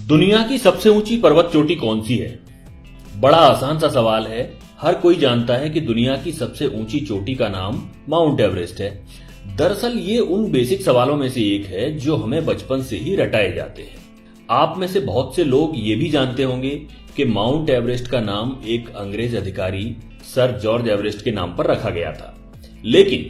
दुनिया की सबसे ऊंची पर्वत चोटी कौन सी है? बड़ा आसान सा सवाल है। हर कोई जानता है कि दुनिया की सबसे ऊंची चोटी का नाम माउंट एवरेस्ट है। दरअसल ये उन बेसिक सवालों में से एक है जो हमें बचपन से ही रटाए जाते हैं। आप में से बहुत से लोग ये भी जानते होंगे कि माउंट एवरेस्ट का नाम एक अंग्रेज अधिकारी सर जॉर्ज एवरेस्ट के नाम पर रखा गया था। लेकिन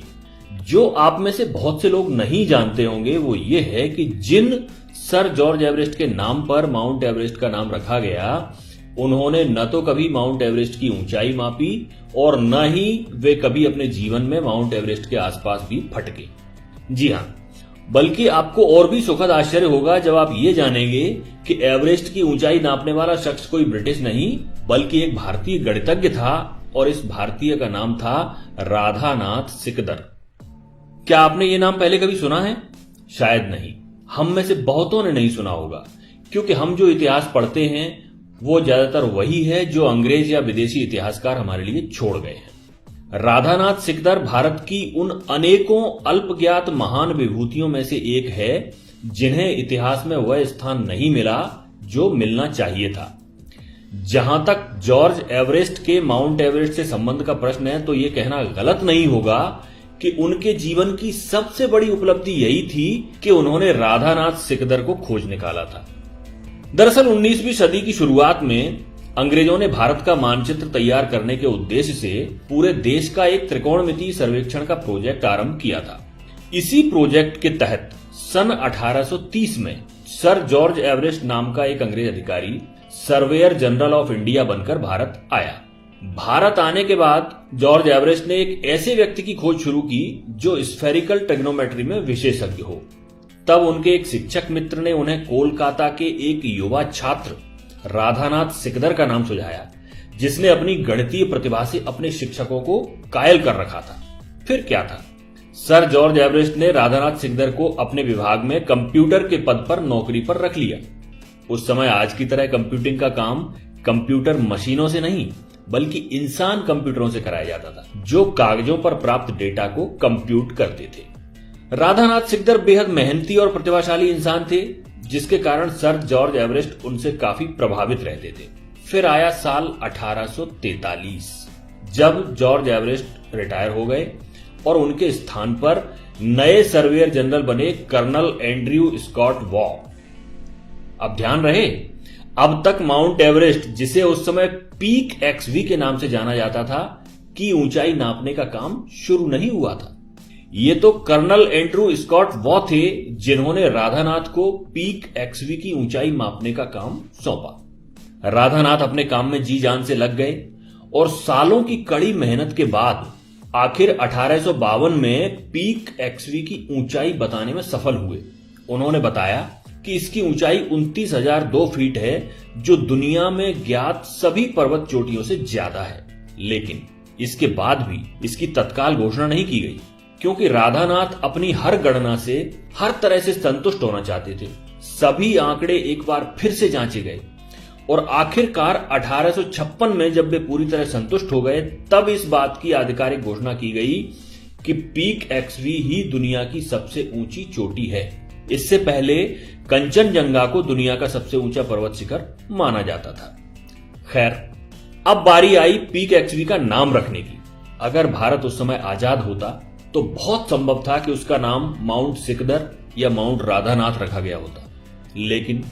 जो आप में से बहुत से लोग नहीं जानते होंगे वो ये है कि जिन सर जॉर्ज एवरेस्ट के नाम पर माउंट एवरेस्ट का नाम रखा गया, उन्होंने न तो कभी माउंट एवरेस्ट की ऊंचाई मापी और न ही वे कभी अपने जीवन में माउंट एवरेस्ट के आसपास भी फटके। जी हां, बल्कि आपको और भी सुखद आश्चर्य होगा जब आप ये जानेंगे कि एवरेस्ट की ऊंचाई नापने वाला शख्स कोई ब्रिटिश नहीं बल्कि एक भारतीय गणितज्ञ था और इस भारतीय का नाम था राधानाथ सिकदर। क्या आपने ये नाम पहले कभी सुना है? शायद नहीं। हम में से बहुतों ने नहीं सुना होगा क्योंकि हम जो इतिहास पढ़ते हैं वो ज्यादातर वही है जो अंग्रेज या विदेशी इतिहासकार हमारे लिए छोड़ गए हैं। राधानाथ सिकदर भारत की उन अनेकों अल्पज्ञात महान विभूतियों में से एक है जिन्हें इतिहास में वह स्थान नहीं मिला जो मिलना चाहिए था। जहां तक जॉर्ज एवरेस्ट के माउंट एवरेस्ट से संबंध का प्रश्न है तो यह कहना गलत नहीं होगा कि उनके जीवन की सबसे बड़ी उपलब्धि यही थी कि उन्होंने राधानाथ सिकदर को खोज निकाला था। दरअसल 19वीं सदी की शुरुआत में अंग्रेजों ने भारत का मानचित्र तैयार करने के उद्देश्य से पूरे देश का एक त्रिकोणमितीय सर्वेक्षण का प्रोजेक्ट आरंभ किया था। इसी प्रोजेक्ट के तहत सन 1830 में सर जॉर्ज एवरेस्ट नाम का एक अंग्रेज अधिकारी सर्वेयर जनरल ऑफ इंडिया बनकर भारत आया। भारत आने के बाद जॉर्ज एवरेस्ट ने एक ऐसे व्यक्ति की खोज शुरू की जो स्फेरिकल ट्रिग्नोमेट्री में विशेषज्ञ हो। तब उनके एक शिक्षक मित्र ने उन्हें कोलकाता के एक युवा छात्र राधानाथ सिकदर का नाम सुझाया, जिसने अपनी गणितीय प्रतिभा से अपने शिक्षकों को कायल कर रखा था। फिर क्या था, सर जॉर्ज एवरेस्ट ने राधानाथ सिकदर को अपने विभाग में कंप्यूटर के पद पर नौकरी पर रख लिया। उस समय आज की तरह कंप्यूटिंग का काम कंप्यूटर मशीनों से नहीं बल्कि इंसान कंप्यूटरों से कराया जाता था जो कागजों पर प्राप्त डेटा को कंप्यूट करते थे। राधानाथ सिकदर बेहद मेहनती और प्रतिभाशाली इंसान थे जिसके कारण सर जॉर्ज एवरेस्ट उनसे काफी प्रभावित रहते थे। फिर आया साल 1843 जब जॉर्ज एवरेस्ट रिटायर हो गए और उनके स्थान पर नए सर्वेयर जनरल बने कर्नल एंड्रयू स्कॉट वॉ। अब ध्यान रहे, अब तक माउंट एवरेस्ट, जिसे उस समय पीक एक्सवी के नाम से जाना जाता था, की ऊंचाई नापने का काम शुरू नहीं हुआ था। ये तो कर्नल एंड्रयू स्कॉट वॉ थे जिन्होंने राधानाथ को पीक एक्सवी की ऊंचाई मापने का काम सौंपा। राधानाथ अपने काम में जी जान से लग गए और सालों की कड़ी मेहनत के बाद आखिर 1852 में पीक एक्सवी की ऊंचाई बताने में सफल हुए। उन्होंने बताया कि इसकी ऊंचाई 29,002 फीट है जो दुनिया में ज्ञात सभी पर्वत चोटियों से ज्यादा है। लेकिन इसके बाद भी इसकी तत्काल घोषणा नहीं की गई क्योंकि राधानाथ अपनी हर गणना से हर तरह से संतुष्ट होना चाहते थे। सभी आंकड़े एक बार फिर से जांचे गए और आखिरकार 1856 में जब वे पूरी तरह संतुष्ट हो गए तब इस बात की आधिकारिक घोषणा की गई कि पीक एक्सवी ही दुनिया की सबसे ऊंची चोटी है। इससे पहले कंचनजंगा को दुनिया का सबसे ऊंचा पर्वत शिखर माना जाता था। खैर, अब बारी आई पीक एक्सवी का नाम रखने की। अगर भारत उस समय आजाद होता तो बहुत संभव था कि उसका नाम माउंट सिकदर या माउंट राधानाथ रखा गया होता। लेकिन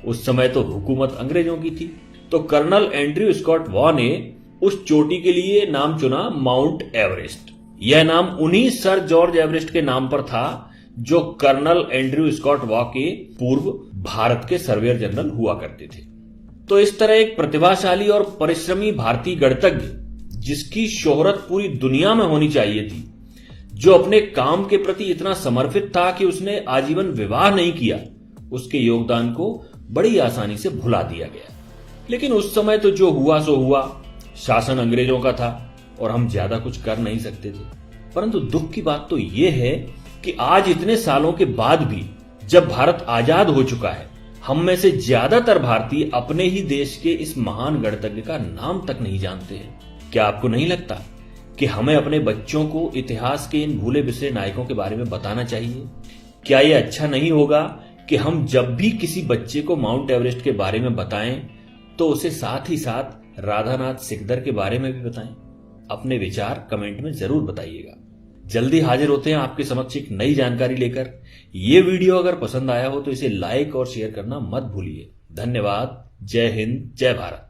उस समय तो हुकूमत अंग्रेजों की थी, तो कर्नल एंड्रयू स्कॉट वॉ ने उस चोटी के लिए नाम चुना माउंट एवरेस्ट। यह नाम उन्हीं सर जॉर्ज एवरेस्ट के नाम पर था जो कर्नल एंड्रयू स्कॉट वॉ के पूर्व भारत के सर्वेयर जनरल हुआ करते थे। तो इस तरह एक प्रतिभाशाली और परिश्रमी भारतीय गणितज्ञ जिसकी शोहरत पूरी दुनिया में होनी चाहिए थी, जो अपने काम के प्रति इतना समर्पित था कि उसने आजीवन विवाह नहीं किया, उसके योगदान को बड़ी आसानी से भुला दिया गया। लेकिन उस समय तो जो हुआ सो हुआ, शासन अंग्रेजों का था और हम ज्यादा कुछ कर नहीं सकते थे। परंतु दुख की बात तो यह है कि आज इतने सालों के बाद भी जब भारत आजाद हो चुका है, हम में से ज्यादातर भारतीय अपने ही देश के इस महान गणितज्ञ का नाम तक नहीं जानते हैं। क्या आपको नहीं लगता कि हमें अपने बच्चों को इतिहास के इन भूले बिसरे नायकों के बारे में बताना चाहिए? क्या यह अच्छा नहीं होगा कि हम जब भी किसी बच्चे को माउंट एवरेस्ट के बारे में बताएं तो उसे साथ ही साथ राधानाथ सिकदर के बारे में भी बताएं। अपने विचार कमेंट में जरूर बताइएगा। जल्दी हाजिर होते हैं आपके समक्ष एक नई जानकारी लेकर। ये वीडियो अगर पसंद आया हो तो इसे लाइक और शेयर करना मत भूलिए। धन्यवाद। जय हिंद, जय भारत।